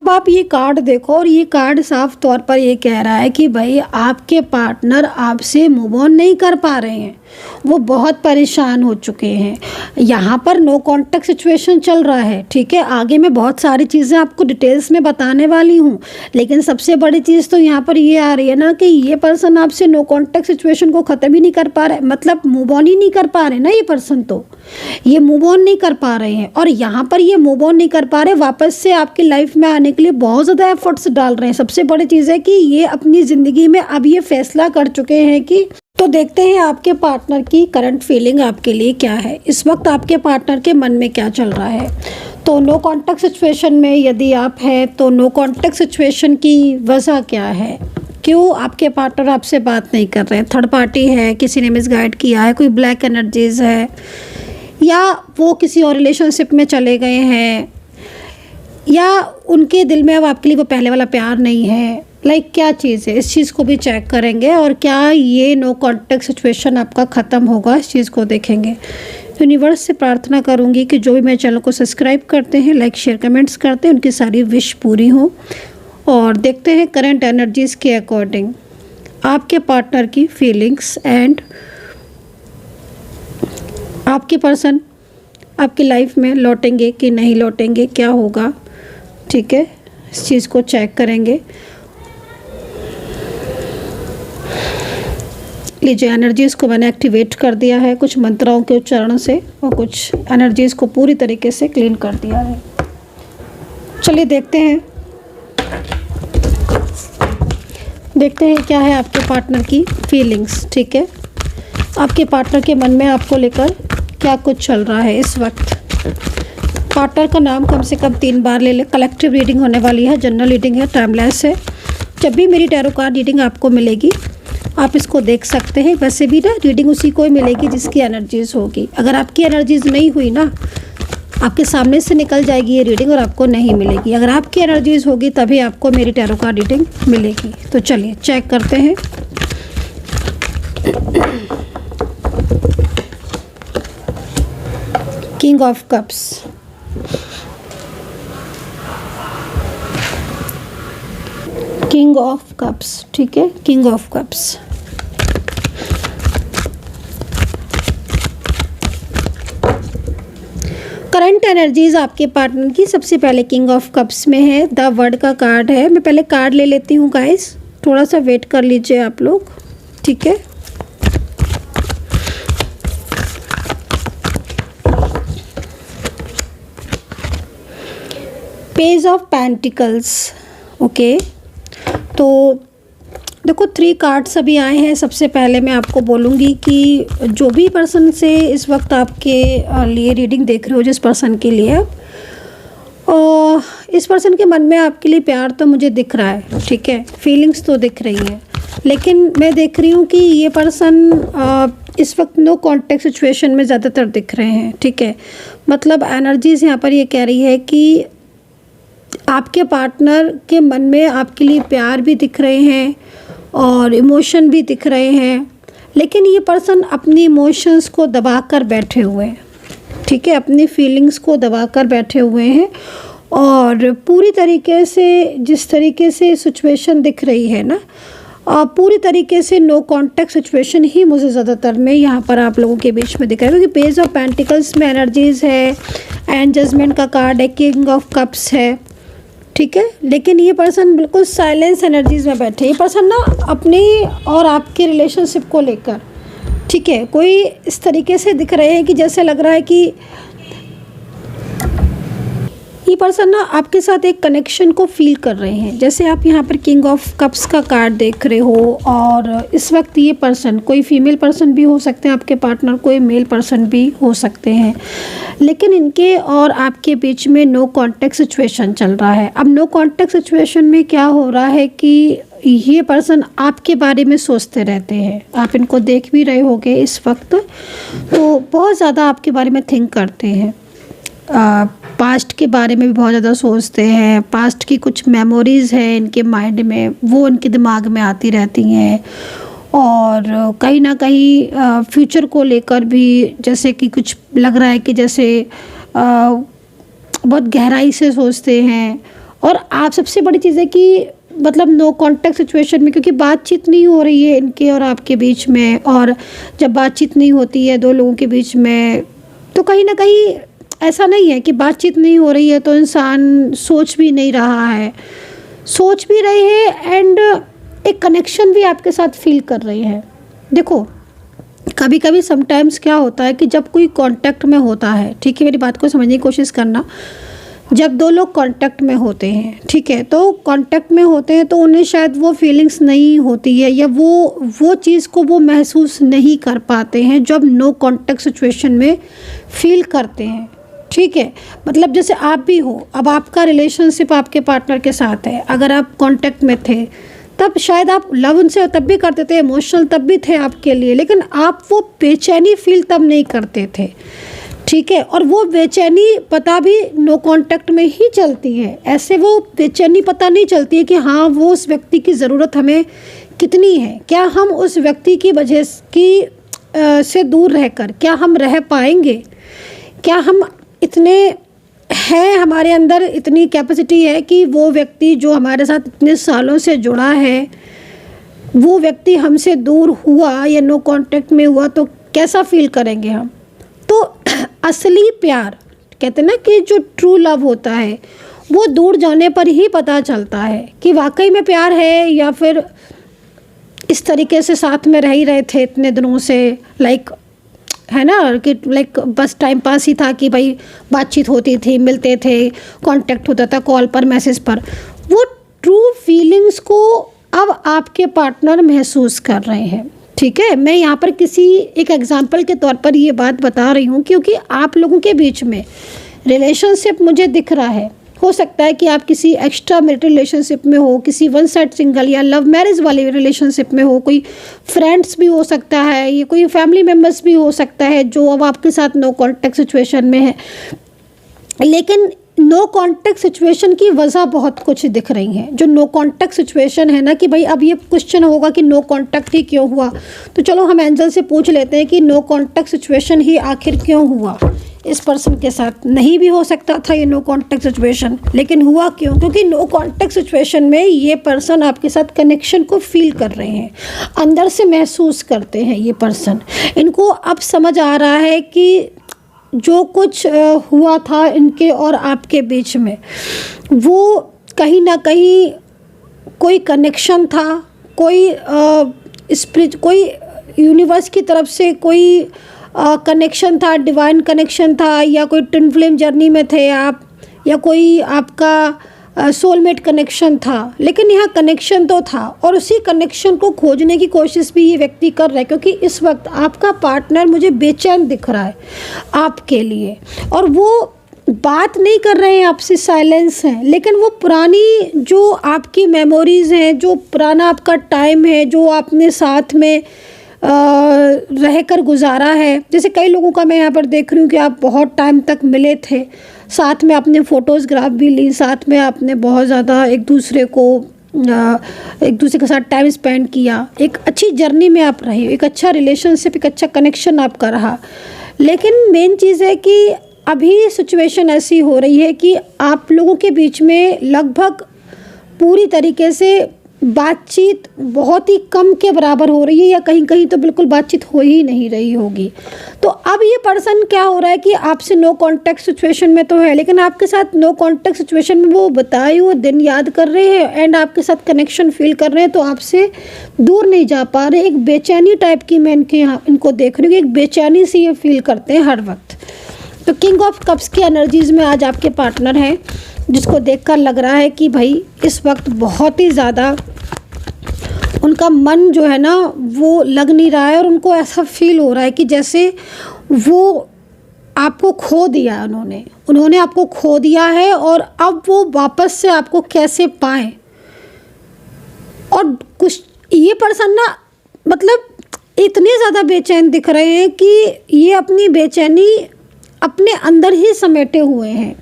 आप ये कार्ड देखो और ये कार्ड साफ तौर पर ये कह रहा है कि भाई आपके पार्टनर आपसे मूव ऑन नहीं कर पा रहे हैं, वो बहुत परेशान हो चुके हैं। यहाँ पर नो कॉन्टैक्ट सिचुएशन चल रहा है, ठीक है। आगे मैं बहुत सारी चीज़ें आपको डिटेल्स में बताने वाली हूँ, लेकिन सबसे बड़ी चीज़ तो यहाँ पर ये आ रही है ना कि ये पर्सन आपसे नो कॉन्टैक्ट सिचुएशन को ख़त्म ही नहीं कर पा रहे, मतलब मूव ऑन ही नहीं कर पा रहे ना। ये पर्सन तो ये मूव ऑन नहीं कर पा रहे हैं, और यहाँ पर ये मूव ऑन नहीं कर पा रहे, वापस से आपकी लाइफ में आने के लिए बहुत ज़्यादा एफर्ट्स डाल रहे हैं। सबसे बड़ी चीज़ है कि ये अपनी ज़िंदगी में अब ये फैसला कर चुके हैं कि तो देखते हैं आपके पार्टनर की करंट फीलिंग आपके लिए क्या है, इस वक्त आपके पार्टनर के मन में क्या चल रहा है। तो नो कॉन्टैक्ट सिचुएशन में यदि आप हैं तो नो कॉन्टैक्ट सिचुएशन की वजह क्या है, क्यों आपके पार्टनर आपसे बात नहीं कर रहे हैं। थर्ड पार्टी है, किसी ने मिसगाइड किया है, कोई ब्लैक एनर्जीज है, या वो किसी और रिलेशनशिप में चले गए हैं, या उनके दिल में अब आपके लिए वो पहले वाला प्यार नहीं है। लाइक क्या चीज़ है, इस चीज़ को भी चेक करेंगे। और क्या ये नो कॉन्टैक्ट सिचुएशन आपका ख़त्म होगा, इस चीज़ को देखेंगे। यूनिवर्स से प्रार्थना करूँगी कि जो भी मेरे चैनल को सब्सक्राइब करते हैं, लाइक शेयर कमेंट्स करते हैं, उनकी सारी विश पूरी हो। और देखते हैं करंट एनर्जीज़ के अकॉर्डिंग आपके पार्टनर की फीलिंग्स एंड आपके पर्सन आपकी लाइफ में लौटेंगे कि नहीं लौटेंगे, क्या होगा, ठीक है। इस चीज़ को चेक करेंगे। लीजिए, एनर्जीज़ को मैंने एक्टिवेट कर दिया है कुछ मंत्रों के उच्चारण से, और कुछ एनर्जीज़ को पूरी तरीके से क्लीन कर दिया है। चलिए देखते हैं क्या है आपके पार्टनर की फीलिंग्स, ठीक है। आपके पार्टनर के मन में आपको लेकर क्या कुछ चल रहा है इस वक्त। पार्टनर का नाम कम से कम 3 बार ले ले। कलेक्टिव रीडिंग होने वाली है, जनरल रीडिंग है, टाइमलेस है। जब भी मेरी टैरो कार्ड रीडिंग आपको मिलेगी आप इसको देख सकते हैं। वैसे भी ना रीडिंग उसी को ही मिलेगी जिसकी एनर्जीज़ होगी। अगर आपकी एनर्जीज़ नहीं हुई ना, आपके सामने से निकल जाएगी ये रीडिंग और आपको नहीं मिलेगी। अगर आपकी एनर्जीज़ होगी तभी आपको मेरी टैरो कार्ड रीडिंग मिलेगी। तो चलिए चेक करते हैं। King of cups, king of cups, ठीक है, king of cups. Current energies आपके पार्टनर की सबसे पहले किंग ऑफ कप्स में है। द वर्ड का कार्ड है। मैं पहले कार्ड ले लेती हूँ गाइस, थोड़ा सा वेट कर लीजिए आप लोग, ठीक है। Page of pentacles, okay. तो देखो 3 कार्ड्स अभी आए हैं। सबसे पहले मैं आपको बोलूँगी कि जो भी पर्सन से इस वक्त आपके लिए रीडिंग देख रहे हो, जिस पर्सन के लिए, और इस पर्सन के मन में आपके लिए प्यार तो मुझे दिख रहा है, ठीक है, फीलिंग्स तो दिख रही हैं, लेकिन मैं देख रही हूँ कि ये पर्सन इस वक्त नो कॉन्टैक्ट सिचुएशन में ज़्यादातर दिख रहे हैं, ठीक है। मतलब एनर्जीज़ यहाँ पर ये कह रही है कि आपके पार्टनर के मन में आपके लिए प्यार भी दिख रहे हैं और इमोशन भी दिख रहे हैं, लेकिन ये पर्सन अपनी इमोशंस को दबा कर बैठे हुए हैं, ठीक है, अपनी फीलिंग्स को दबा कर बैठे हुए हैं। और पूरी तरीके से जिस तरीके से सिचुएशन दिख रही है ना, पूरी तरीके से नो कॉन्टैक्ट सिचुएशन ही मुझे ज़्यादातर में यहाँ पर आप लोगों के बीच में दिख रहा है, क्योंकि पेज ऑफ पेंटिकल्स में एनर्जीज़ है एंड जजमेंट का कार्ड है, किंग ऑफ कप्स है, ठीक है। लेकिन ये पर्सन बिल्कुल साइलेंस एनर्जीज़ में बैठे। ये पर्सन ना अपनी और आपके रिलेशनशिप को लेकर, ठीक है, कोई इस तरीके से दिख रहे हैं कि जैसे लग रहा है कि ये पर्सन ना आपके साथ एक कनेक्शन को फील कर रहे हैं। जैसे आप यहाँ पर किंग ऑफ कप्स का कार्ड देख रहे हो, और इस वक्त ये पर्सन कोई फीमेल पर्सन भी हो सकते हैं आपके पार्टनर, कोई मेल पर्सन भी हो सकते हैं, लेकिन इनके और आपके बीच में नो कॉन्टैक्ट सिचुएशन चल रहा है। अब नो कॉन्टैक्ट सिचुएशन में क्या हो रहा है कि ये पर्सन आपके बारे में सोचते रहते हैं। आप इनको देख भी रहे होगे इस वक्त, तो बहुत ज़्यादा आपके बारे में थिंक करते हैं। पास्ट के बारे में भी बहुत ज़्यादा सोचते हैं। पास्ट की कुछ मेमोरीज़ हैं इनके माइंड में, वो इनके दिमाग में आती रहती हैं। और कहीं ना कहीं फ्यूचर को लेकर भी जैसे कि कुछ लग रहा है कि जैसे बहुत गहराई से सोचते हैं। और आप सबसे बड़ी चीज़ है कि मतलब नो कांटेक्ट सिचुएशन में, क्योंकि बातचीत नहीं हो रही है इनके और आपके बीच में, और जब बातचीत नहीं होती है दो लोगों के बीच में तो कहीं ना कहीं ऐसा नहीं है कि बातचीत नहीं हो रही है तो इंसान सोच भी नहीं रहा है, सोच भी रहे हैं एंड एक कनेक्शन भी आपके साथ फील कर रहे हैं। देखो कभी कभी समटाइम्स क्या होता है कि जब कोई कांटेक्ट में होता है, ठीक है, मेरी बात को समझने की कोशिश करना, जब दो लोग कांटेक्ट में होते हैं, ठीक है, तो कांटेक्ट में होते हैं तो उन्हें शायद वो फीलिंग्स नहीं होती है या वो चीज़ को वो महसूस नहीं कर पाते हैं जब नो कांटेक्ट सिचुएशन में फील करते हैं, ठीक है। मतलब जैसे आप भी हो, अब आपका रिलेशनशिप आपके पार्टनर के साथ है, अगर आप कांटेक्ट में थे तब शायद आप लव उनसे तब भी करते थे, इमोशनल तब भी थे आपके लिए, लेकिन आप वो बेचैनी फील तब नहीं करते थे, ठीक है। और वो बेचैनी पता भी नो कांटेक्ट में ही चलती है, ऐसे वो बेचैनी पता नहीं चलती है कि हाँ वो उस व्यक्ति की ज़रूरत हमें कितनी है, क्या हम उस व्यक्ति की वजह की से दूर रहकर क्या हम रह पाएंगे, क्या हम इतने हैं, हमारे अंदर इतनी कैपेसिटी है कि वो व्यक्ति जो हमारे साथ इतने सालों से जुड़ा है वो व्यक्ति हमसे दूर हुआ या नो कांटेक्ट में हुआ तो कैसा फील करेंगे हम। तो असली प्यार कहते हैं ना कि जो ट्रू लव होता है वो दूर जाने पर ही पता चलता है कि वाकई में प्यार है या फिर इस तरीके से साथ में रह ही रहे थे इतने दिनों से, लाइक है ना कि लाइक बस टाइम पास ही था कि भाई बातचीत होती थी, मिलते थे, कांटेक्ट होता था कॉल पर, मैसेज पर। वो ट्रू फीलिंग्स को अब आपके पार्टनर महसूस कर रहे हैं, ठीक है। मैं यहाँ पर किसी एक एग्जांपल के तौर पर ये बात बता रही हूँ क्योंकि आप लोगों के बीच में रिलेशनशिप मुझे दिख रहा है। हो सकता है कि आप किसी एक्स्ट्रा मैरिटल रिलेशनशिप में हो, किसी वन साइड सिंगल या लव मैरिज वाले रिलेशनशिप में हो, कोई फ्रेंड्स भी हो सकता है, ये कोई फैमिली मेम्बर्स भी हो सकता है जो अब आपके साथ नो कांटेक्ट सिचुएशन में है। लेकिन नो कांटेक्ट सिचुएशन की वजह बहुत कुछ दिख रही हैं। जो नो कांटेक्ट सिचुएशन है ना कि भाई अब ये क्वेश्चन होगा कि नो कांटेक्ट ही क्यों हुआ, तो चलो हम एंजल से पूछ लेते हैं कि नो कांटेक्ट सिचुएशन ही आखिर क्यों हुआ। इस पर्सन के साथ नहीं भी हो सकता था ये नो कांटेक्ट सिचुएशन, लेकिन हुआ क्यों? क्योंकि नो कांटेक्ट सिचुएशन में ये पर्सन आपके साथ कनेक्शन को फील कर रहे हैं, अंदर से महसूस करते हैं ये पर्सन। इनको अब समझ आ रहा है कि जो कुछ हुआ था इनके और आपके बीच में वो कहीं ना कहीं कोई कनेक्शन था, कोई यूनिवर्स की तरफ से कोई कनेक्शन था, डिवाइन कनेक्शन था, या कोई ट्विन फ्लेम जर्नी में थे आप, या कोई आपका सोलमेट कनेक्शन था। लेकिन यहाँ कनेक्शन तो था और उसी कनेक्शन को खोजने की कोशिश भी ये व्यक्ति कर रहा है, क्योंकि इस वक्त आपका पार्टनर मुझे बेचैन दिख रहा है आपके लिए, और वो बात नहीं कर रहे हैं आपसे, साइलेंस है, लेकिन वो पुरानी जो आपकी मेमोरीज़ हैं, जो पुराना आपका टाइम है, जो आपने साथ में रहकर गुजारा है। जैसे कई लोगों का मैं यहाँ पर देख रही हूँ कि आप बहुत टाइम तक मिले थे, साथ में आपने फ़ोटोज़ग्राफ भी ली, साथ में आपने बहुत ज़्यादा एक दूसरे के साथ टाइम स्पेंड किया, एक अच्छी जर्नी में आप रहे, एक अच्छा रिलेशनशिप, एक अच्छा कनेक्शन आपका रहा। लेकिन मेन चीज़ है कि अभी सिचुएशन ऐसी हो रही है कि आप लोगों के बीच में लगभग पूरी तरीके से बातचीत बहुत ही कम के बराबर हो रही है, या कहीं कहीं तो बिल्कुल बातचीत हो ही नहीं रही होगी। तो अब ये पर्सन क्या हो रहा है कि आपसे नो कांटेक्ट सिचुएशन में तो है, लेकिन आपके साथ नो कांटेक्ट सिचुएशन में वो बताए हुए दिन याद कर रहे हैं एंड आपके साथ कनेक्शन फील कर रहे हैं, तो आपसे दूर नहीं जा पा रहे। एक बेचैनी टाइप की मैं इनको देख रही हूँ, एक बेचैनी सी ये फील करते हैं हर वक्त। तो किंग ऑफ कप्स की एनर्जीज़ में आज आपके पार्टनर हैं, जिसको देखकर लग रहा है कि भाई इस वक्त बहुत ही ज़्यादा उनका मन जो है ना वो लग नहीं रहा है, और उनको ऐसा फील हो रहा है कि जैसे वो आपको खो दिया, उन्होंने आपको खो दिया है, और अब वो वापस से आपको कैसे पाएं। और कुछ ये पर्सन ना मतलब इतने ज़्यादा बेचैन दिख रहे हैं कि ये अपनी बेचैनी अपने अंदर ही समेटे हुए हैं।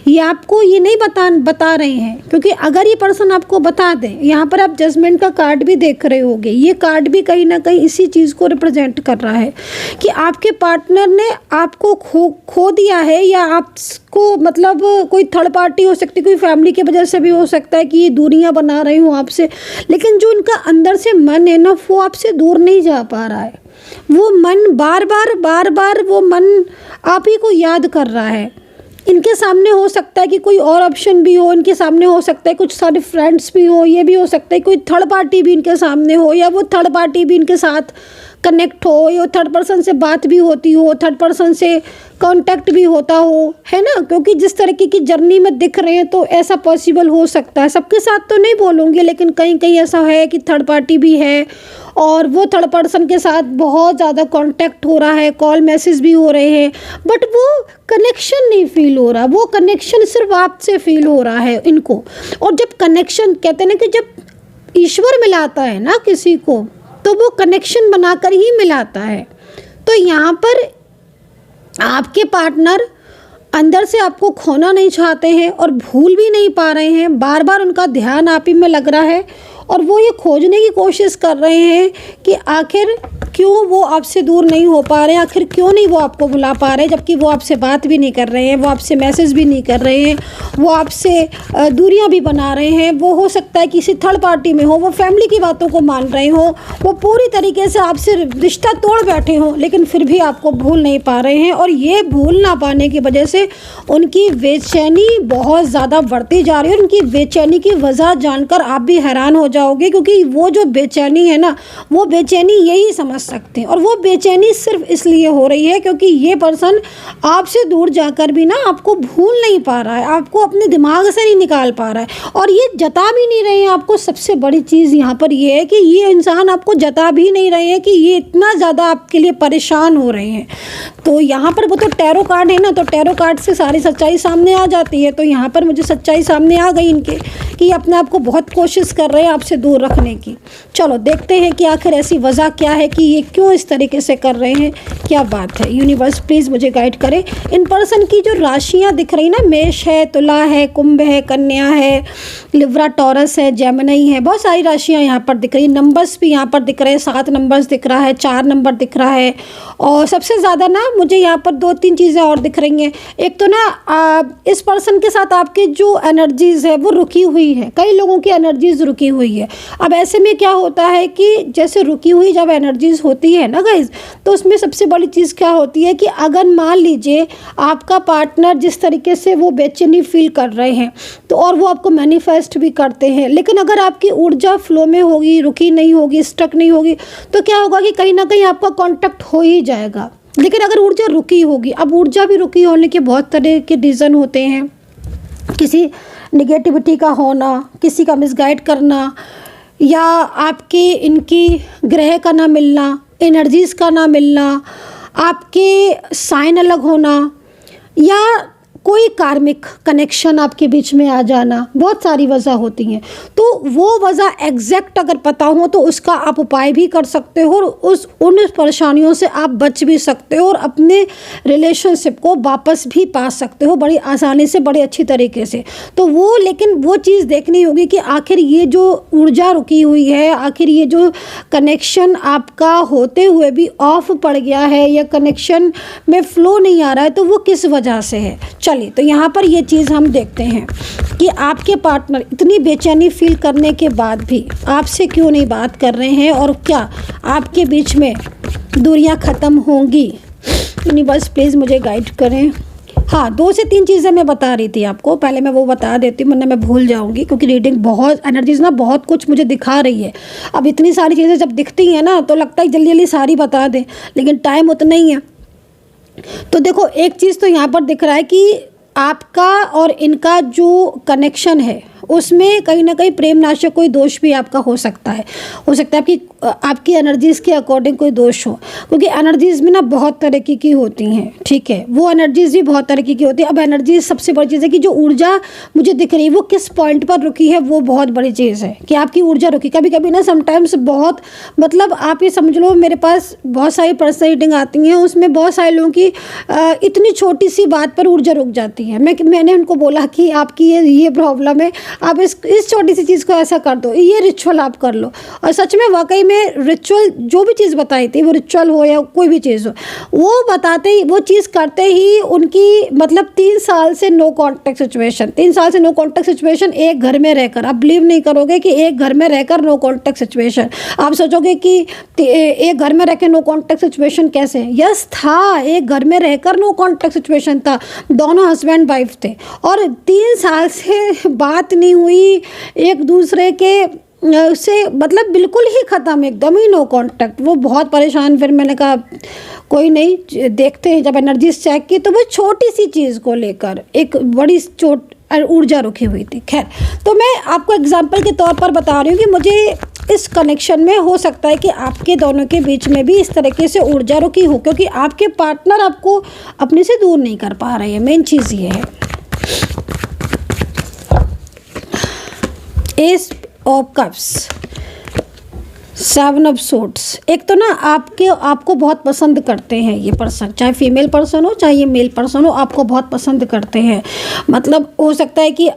ये आपको ये नहीं बता रहे हैं, क्योंकि अगर ये पर्सन आपको बता दें, यहाँ पर आप जजमेंट का कार्ड भी देख रहे होंगे, ये कार्ड भी कहीं ना कहीं इसी चीज़ को रिप्रेजेंट कर रहा है कि आपके पार्टनर ने आपको खो दिया है, या आपको मतलब कोई थर्ड पार्टी हो सकती है, कोई फैमिली की वजह से भी हो सकता है कि ये दूरियां बना रही हूँ आपसे, लेकिन जो इनका अंदर से मन है ना, वो आपसे दूर नहीं जा पा रहा है। वो मन बार बार वो मन आप ही को याद कर रहा है। इनके सामने हो सकता है कि कोई और ऑप्शन भी हो, इनके सामने हो सकता है कुछ सारे फ्रेंड्स भी हो, ये भी हो सकता है कोई थर्ड पार्टी भी इनके सामने हो, या वो थर्ड पार्टी भी इनके साथ कनेक्ट हो, या थर्ड पर्सन से बात भी होती हो, थर्ड पर्सन से कांटेक्ट भी होता हो, है ना। क्योंकि जिस तरीके की जर्नी में दिख रहे हैं तो ऐसा पॉसिबल हो सकता है। सबके साथ तो नहीं बोलूँगी, लेकिन कहीं कहीं ऐसा है कि थर्ड पार्टी भी है और वो थर्ड पर्सन के साथ बहुत ज़्यादा कांटेक्ट हो रहा है, कॉल मैसेज भी हो रहे हैं, बट वो कनेक्शन नहीं फील हो रहा। वो कनेक्शन सिर्फ आपसे फील हो रहा है इनको। और जब कनेक्शन कहते हैं ना कि जब ईश्वर मिलाता है ना किसी को, तो वो कनेक्शन बनाकर ही मिलाता है। तो यहाँ पर आपके पार्टनर अंदर से आपको खोना नहीं चाहते हैं और भूल भी नहीं पा रहे हैं। बार बार उनका ध्यान आप ही में लग रहा है और वो ये खोजने की कोशिश कर रहे हैं कि आखिर क्यों वो आपसे दूर नहीं हो पा रहे हैं, आखिर क्यों नहीं वो आपको बुला पा रहे हैं, जबकि वो आपसे बात भी नहीं कर रहे हैं, वो आपसे मैसेज भी नहीं कर रहे हैं, वो आपसे दूरियां भी बना रहे हैं। वो हो सकता है किसी थर्ड पार्टी में हो, वो फैमिली की बातों को मान रहे हो, वो पूरी तरीके से आपसे रिश्ता तोड़ बैठे हों, लेकिन फिर भी आपको भूल नहीं पा रहे हैं। और ये भूल ना पाने की वजह से उनकी बेचैनी बहुत ज़्यादा बढ़ती जा रही है। उनकी बेचैनी की वजह जानकर आप भी हैरान हो जाओगे, क्योंकि वो जो बेचैनी है ना, वो बेचैनी यही समझ सकते हैं। और वो बेचैनी सिर्फ इसलिए हो रही है क्योंकि ये पर्सन आपसे दूर जाकर भी ना आपको भूल नहीं पा रहा है, आपको अपने दिमाग से नहीं निकाल पा रहा है, और ये जता भी नहीं रहे हैं आपको। सबसे बड़ी चीज़ यहाँ पर ये है कि ये इंसान आपको जता भी नहीं रहे हैं कि ये इतना ज़्यादा आपके लिए परेशान हो रहे हैं। तो यहाँ पर वो तो टैरो कार्ड है ना, तो टैरो कार्ड से सारी सच्चाई सामने आ जाती है। तो यहाँ पर मुझे सच्चाई सामने आ गई इनके कि ये अपने आप को बहुत कोशिश कर रहे हैं आपसे दूर रखने की। चलो देखते हैं कि आखिर ऐसी वजह क्या है कि ये क्यों इस तरीके से कर रहे हैं, क्या बात है। यूनिवर्स प्लीज़ मुझे गाइड करें। इन पर्सन की जो राशियाँ दिख रही ना, मेष है, तुला है, कुंभ है, कन्या है, लिब्रा, टॉरस है, जेमिनी है, बहुत सारी राशियाँ यहाँ पर दिख रही हैं। नंबर्स भी यहाँ पर दिख रहे हैं, 7 नंबर्स दिख रहा है, 4 नंबर दिख रहा है, और सबसे ज़्यादा ना मुझे यहाँ पर 2-3 चीज़ें और दिख रही हैं। एक तो ना इस पर्सन के साथ आपकी जो एनर्जीज़ है वो रुकी हुई है, कई लोगों की एनर्जीज़ रुकी हुई है। अब ऐसे में क्या होता है कि जैसे रुकी हुई जब एनर्जीज़ होती है ना गाइज, तो उसमें सबसे बड़ी चीज़ क्या होती है कि अगर मान लीजिए आपका पार्टनर जिस तरीके से वो बेचैनी फील कर रहे हैं, तो और वो आपको मैनिफेस्ट भी करते हैं, लेकिन अगर आपकी ऊर्जा फ्लो में होगी, रुकी नहीं होगी, स्टक नहीं होगी, तो क्या होगा कि कहीं ना कहीं आपका कांटेक्ट हो ही जाएगा। लेकिन अगर ऊर्जा रुकी होगी, अब ऊर्जा भी रुकी होने के बहुत तरह के रीज़न होते हैं। किसी निगेटिविटी का होना, किसी का मिसगाइड करना, या आपके इनकी ग्रह का ना मिलना, एनर्जीज़ का ना मिलना, आपके साइन अलग होना, या कोई कार्मिक कनेक्शन आपके बीच में आ जाना, बहुत सारी वजह होती हैं। तो वो वजह एग्जैक्ट अगर पता हो तो उसका आप उपाय भी कर सकते हो और उन परेशानियों से आप बच भी सकते हो और अपने रिलेशनशिप को वापस भी पा सकते हो बड़ी आसानी से, बड़े अच्छी तरीके से। तो वो लेकिन वो चीज़ देखनी होगी कि आखिर ये जो ऊर्जा रुकी हुई है, आखिर ये जो कनेक्शन आपका होते हुए भी ऑफ पड़ गया है या कनेक्शन में फ़्लो नहीं आ रहा है, तो वो किस वजह से है। चलिए, तो यहाँ पर ये चीज़ हम देखते हैं कि आपके पार्टनर इतनी बेचैनी फील करने के बाद भी आपसे क्यों नहीं बात कर रहे हैं, और क्या आपके बीच में दूरियां ख़त्म होंगी। यूनिवर्स प्लीज़ मुझे गाइड करें। हाँ, 2 से 3 चीज़ें मैं बता रही थी आपको, पहले मैं वो बता देती हूँ वरना मैं भूल जाऊँगी, क्योंकि रीडिंग बहुत एनर्जीज़ ना बहुत कुछ मुझे दिखा रही है। अब इतनी सारी चीज़ें जब दिखती हैं ना तो लगता है जल्दी जल्दी सारी बता दें, लेकिन टाइम उतना ही है। तो देखो, एक चीज़ तो यहाँ पर दिख रहा है कि आपका और इनका जो कनेक्शन है उसमें कहीं ना कहीं प्रेम नाशक कोई दोष भी आपका हो सकता है आपकी एनर्जीज के अकॉर्डिंग कोई दोष हो, क्योंकि एनर्जीज में ना बहुत तरीके की होती हैं, ठीक है, वो एनर्जीज भी बहुत तरीके की होती है। अब एनर्जीज सबसे बड़ी चीज़ है कि जो ऊर्जा मुझे दिख रही है वो किस पॉइंट पर रुकी है, वो बहुत बड़ी चीज़ है कि आपकी ऊर्जा रुकी। कभी कभी ना समटाइम्स बहुत मतलब आप ये समझ लो, मेरे पास बहुत सारी पर्सनल रीडिंग आती हैं, उसमें बहुत सारे लोगों की इतनी छोटी सी बात पर ऊर्जा रुक जाती है। मैंने उनको बोला कि आपकी ये प्रॉब्लम है, आप इस छोटी सी चीज़ को ऐसा कर दो, ये रिचुअल आप कर लो। और सच में वाकई में रिचुअल जो भी चीज़ बताई थी, वो रिचुअल हो या कोई भी चीज़ हो, वो बताते ही, वो चीज़ करते ही उनकी मतलब 3 साल से नो कॉन्टैक्ट सिचुएशन, 3 साल से नो कॉन्टैक्ट सिचुएशन, एक घर में रहकर, आप बिलीव नहीं करोगे कि एक घर में रहकर नो कॉन्टैक्ट सिचुएशन। आप सोचोगे कि एक घर में रहकर नो कॉन्टैक्ट सिचुएशन कैसे, यस था, एक घर में रहकर नो कॉन्टैक्ट सिचुएशन था, दोनों हस्बैंड वाइफ थे और 3 साल से बात नहीं हुई एक दूसरे के से, मतलब बिल्कुल ही ख़त्म, एकदम ही नो कांटेक्ट। वो बहुत परेशान, फिर मैंने कहा कोई नहीं, देखते हैं। जब एनर्जीज चेक की तो वो छोटी सी चीज़ को लेकर एक बड़ी ऊर्जा रुकी हुई थी। खैर, तो मैं आपको एग्जांपल के तौर पर बता रही हूँ कि मुझे इस कनेक्शन में हो सकता है कि आपके दोनों के बीच में भी इस तरीके से ऊर्जा रुकी हो, क्योंकि आपके पार्टनर आपको अपने से दूर नहीं कर पा रहे हैं। मेन चीज़ ये है। S of cups, 7 of swords. एक तो ना आपको बहुत पसंद करते हैं ये पर्सन, चाहे फीमेल पर्सन हो चाहे ये मेल पर्सन हो, आपको बहुत पसंद करते हैं। मतलब हो सकता है कि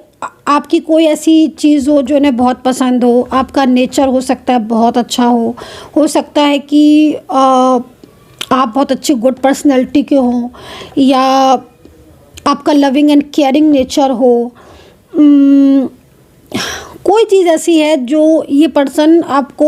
आपकी कोई ऐसी चीज़ हो जो इन्हें बहुत पसंद हो, आपका नेचर हो सकता है बहुत अच्छा हो सकता है कि आप बहुत अच्छी गुड पर्सनैलिटी के हों, या आपका लविंग एंड केयरिंग नेचर हो। कोई चीज़ ऐसी है जो ये पर्सन आपको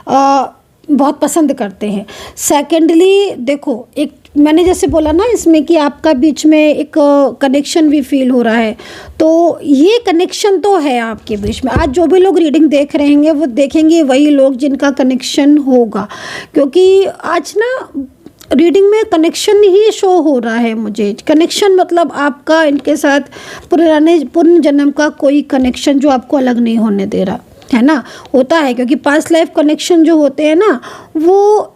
बहुत पसंद करते हैं। सेकेंडली देखो, एक मैंने जैसे बोला ना इसमें कि आपका बीच में एक कनेक्शन भी फील हो रहा है, तो ये कनेक्शन तो है आपके बीच में। आज जो भी लोग रीडिंग देख रहे हैं वो देखेंगे वही लोग जिनका कनेक्शन होगा, क्योंकि आज ना रीडिंग में कनेक्शन ही शो हो रहा है मुझे। कनेक्शन मतलब आपका इनके साथ पूर्ण जन्म का कोई कनेक्शन जो आपको अलग नहीं होने दे रहा है ना, होता है, क्योंकि पास्ट लाइफ कनेक्शन जो होते हैं ना, वो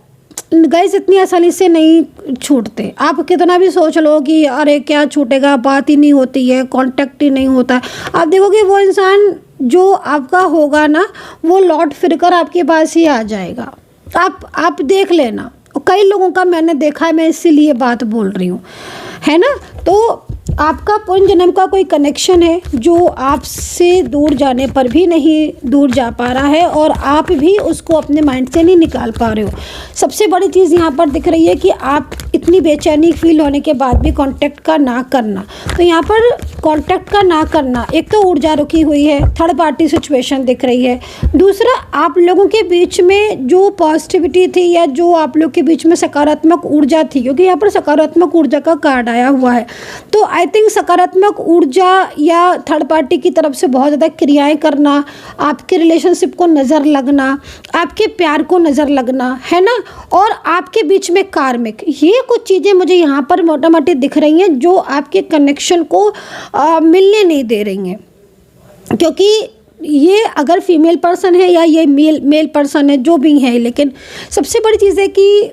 गाइस इतनी आसानी से नहीं छूटते। आप कितना भी सोच लो कि अरे क्या छूटेगा, बात ही नहीं होती है, कांटेक्ट ही नहीं होता है, आप देखोगे वो इंसान जो आपका होगा ना, वो लौट फिर कर आपके पास ही आ जाएगा। आप देख लेना, कई लोगों का मैंने देखा है, मैं इसीलिए बात बोल रही हूँ, है ना। तो आपका पूर्ण जन्म का कोई कनेक्शन है जो आपसे दूर जाने पर भी नहीं दूर जा पा रहा है, और आप भी उसको अपने माइंड से नहीं निकाल पा रहे हो। सबसे बड़ी चीज़ यहाँ पर दिख रही है कि आप इतनी बेचैनी फील होने के बाद भी कांटेक्ट का ना करना। तो यहाँ पर कांटेक्ट का ना करना, एक तो ऊर्जा रुकी हुई है, थर्ड पार्टी सिचुएशन दिख रही है। दूसरा, आप लोगों के बीच में जो पॉजिटिविटी थी या जो आप लोग के बीच में सकारात्मक ऊर्जा थी, क्योंकि यहाँ पर सकारात्मक ऊर्जा का कार्ड आया हुआ है, तो आई थिंक सकारात्मक ऊर्जा या थर्ड पार्टी की तरफ से बहुत ज़्यादा क्रियाएं करना, आपके रिलेशनशिप को नज़र लगना, आपके प्यार को नज़र लगना, है ना, और आपके बीच में कार्मिक, ये कुछ चीज़ें मुझे यहाँ पर मोटा मोटी दिख रही हैं जो आपके कनेक्शन को मिलने नहीं दे रही हैं। क्योंकि ये अगर फीमेल पर्सन है या ये मेल पर्सन है, जो भी है, लेकिन सबसे बड़ी चीज़ है कि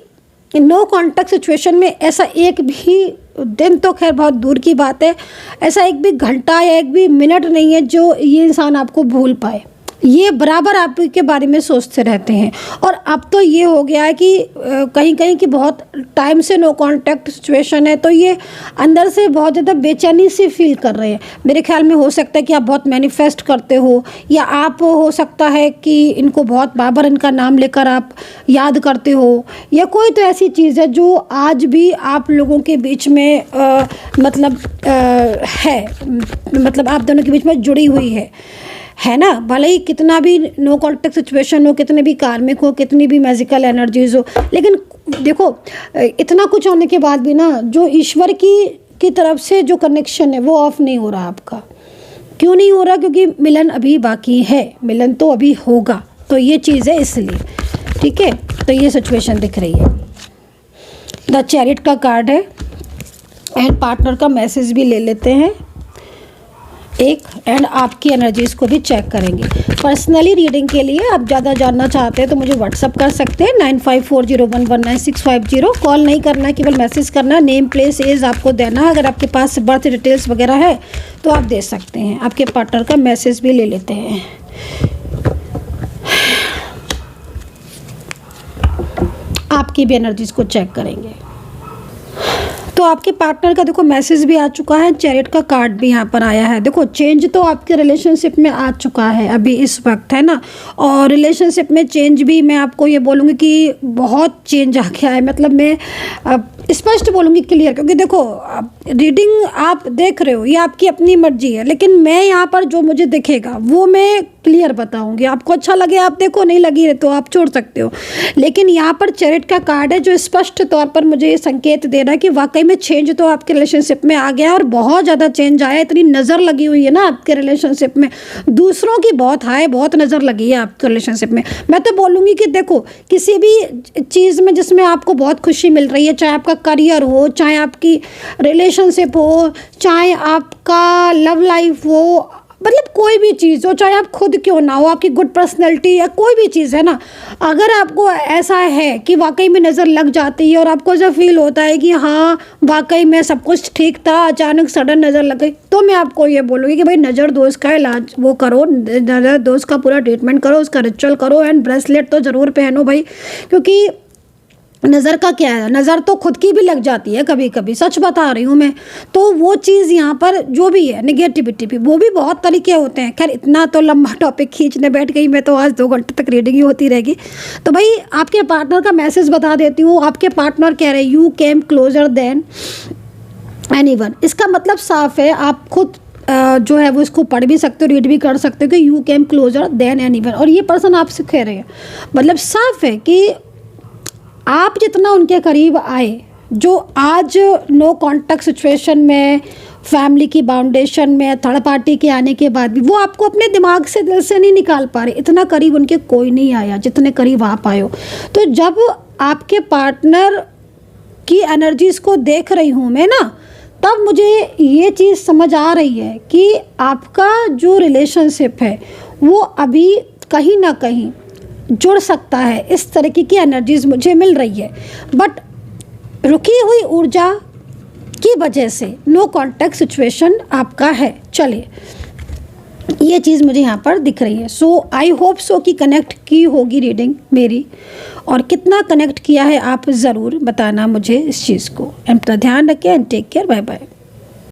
नो कॉन्टैक्ट सिचुएशन में ऐसा एक भी दिन, तो खैर बहुत दूर की बात है, ऐसा एक भी घंटा या एक भी मिनट नहीं है जो ये इंसान आपको भूल पाए। ये बराबर आपके बारे में सोचते रहते हैं। और अब तो ये हो गया है कि कहीं कहीं की बहुत टाइम से नो कांटेक्ट सिचुएशन है, तो ये अंदर से बहुत ज़्यादा बेचैनी से फील कर रहे हैं। मेरे ख्याल में हो सकता है कि आप बहुत मैनिफेस्ट करते हो, या आप हो सकता है कि इनको बहुत बार इनका नाम लेकर आप याद करते हो, या कोई तो ऐसी चीज़ है जो आज भी आप लोगों के बीच में है, मतलब आप दोनों के बीच में जुड़ी हुई है ना। भले ही कितना भी नो कॉन्टेक्ट सिचुएशन हो, कितने भी कार्मिक हो, कितनी भी मैजिकल एनर्जीज हो, लेकिन देखो इतना कुछ होने के बाद भी ना, जो ईश्वर की तरफ से जो कनेक्शन है वो ऑफ नहीं हो रहा आपका। क्यों नहीं हो रहा? क्योंकि मिलन अभी बाकी है, मिलन तो अभी होगा, तो ये चीज़ है इसलिए, ठीक है। तो ये सिचुएशन दिख रही है। द चैरिट का कार्ड है, एंड पार्टनर का मैसेज भी ले लेते हैं। एक एंड आपकी एनर्जीज़ को भी चेक करेंगे। पर्सनली रीडिंग के लिए आप ज़्यादा जानना चाहते हैं तो मुझे व्हाट्सअप कर सकते हैं 9540119650। कॉल नहीं करना, केवल मैसेज करना। नेम, प्लेस, एज आपको देना है। अगर आपके पास बर्थ डिटेल्स वगैरह है तो आप दे सकते हैं। आपके पार्टनर का मैसेज भी ले लेते हैं। आपकी भी एनर्जीज़ को चेक करेंगे। तो आपके पार्टनर का देखो मैसेज भी आ चुका है, चैरिट का कार्ड भी यहाँ पर आया है। देखो चेंज तो आपके रिलेशनशिप में आ चुका है अभी इस वक्त, है ना। और रिलेशनशिप में चेंज भी मैं आपको ये बोलूँगी कि बहुत चेंज आ गया है। मतलब मैं स्पष्ट बोलूँगी, क्लियर, क्योंकि देखो रीडिंग आप देख रहे हो, ये आपकी अपनी मर्जी है, लेकिन मैं यहाँ पर जो मुझे दिखेगा वो मैं क्लियर बताऊँगी। आपको अच्छा लगे आप देखो, नहीं लगी तो आप छोड़ सकते हो। लेकिन यहाँ पर चैरिट का कार्ड है जो स्पष्ट तौर पर मुझे ये संकेत दे रहा है कि वाकई में चेंज तो आपके रिलेशनशिप में आ गया है और बहुत ज़्यादा चेंज आया है। इतनी नज़र लगी हुई है ना आपके रिलेशनशिप में, दूसरों की बहुत हाय, बहुत नज़र लगी है आपके रिलेशनशिप में। मैं तो बोलूँगी कि देखो किसी भी चीज़ में जिसमें आपको बहुत खुशी मिल रही है, चाहे आपका करियर हो, चाहे आपकी रिलेशनशिप हो, चाहे आपका लव लाइफ हो, मतलब कोई भी चीज़ हो, चाहे आप खुद क्यों ना हो, आपकी गुड पर्सनैलिटी या कोई भी चीज़ है ना, अगर आपको ऐसा है कि वाकई में नज़र लग जाती है और आपको ऐसा फील होता है कि हाँ वाकई में सब कुछ ठीक था, अचानक सडन नज़र लग गई, तो मैं आपको ये बोलूँगी कि भाई नज़र दोष का इलाज वो करो, नज़र दोष का पूरा ट्रीटमेंट करो, उसका रिचुअल करो एंड ब्रेसलेट तो ज़रूर पहनो भाई। क्योंकि नज़र का क्या है, नज़र तो खुद की भी लग जाती है कभी कभी, सच बता रही हूँ मैं। तो वो चीज़ यहाँ पर जो भी है नेगेटिविटी भी, वो भी बहुत तरीके होते हैं। खैर इतना तो लंबा टॉपिक खींचने बैठ गई मैं तो, आज 2 घंटे तक रीडिंग ही होती रहेगी। तो भाई आपके पार्टनर का मैसेज बता देती हूँ। आपके पार्टनर कह रहे हैं you came closure than anyone. इसका मतलब साफ है, आप खुद जो है वो इसको पढ़ भी सकते हो, रीड भी कर सकते हो कि you came closure than anyone. और ये पर्सन आपसे कह रहे हैं, मतलब साफ है कि आप जितना उनके करीब आए, जो आज नो कॉन्टैक्ट सिचुएशन में, फैमिली की बाउंडेशन में, थर्ड पार्टी के आने के बाद भी वो आपको अपने दिमाग से, दिल से नहीं निकाल पा रहे। इतना करीब उनके कोई नहीं आया जितने करीब आप आए हो। तो जब आपके पार्टनर की एनर्जीज़ को देख रही हूँ मैं ना, तब मुझे ये चीज़ समझ आ रही है कि आपका जो रिलेशनशिप है वो अभी कहीं ना कहीं जुड़ सकता है। इस तरीके की एनर्जीज मुझे मिल रही है, बट रुकी हुई ऊर्जा की वजह से नो कॉन्टैक्ट सिचुएशन आपका है। चलिए ये चीज़ मुझे यहाँ पर दिख रही है। सो आई होप सो कि कनेक्ट की होगी रीडिंग मेरी, और कितना कनेक्ट किया है आप ज़रूर बताना मुझे इस चीज़ को। अपना ध्यान रखें and take care, bye bye.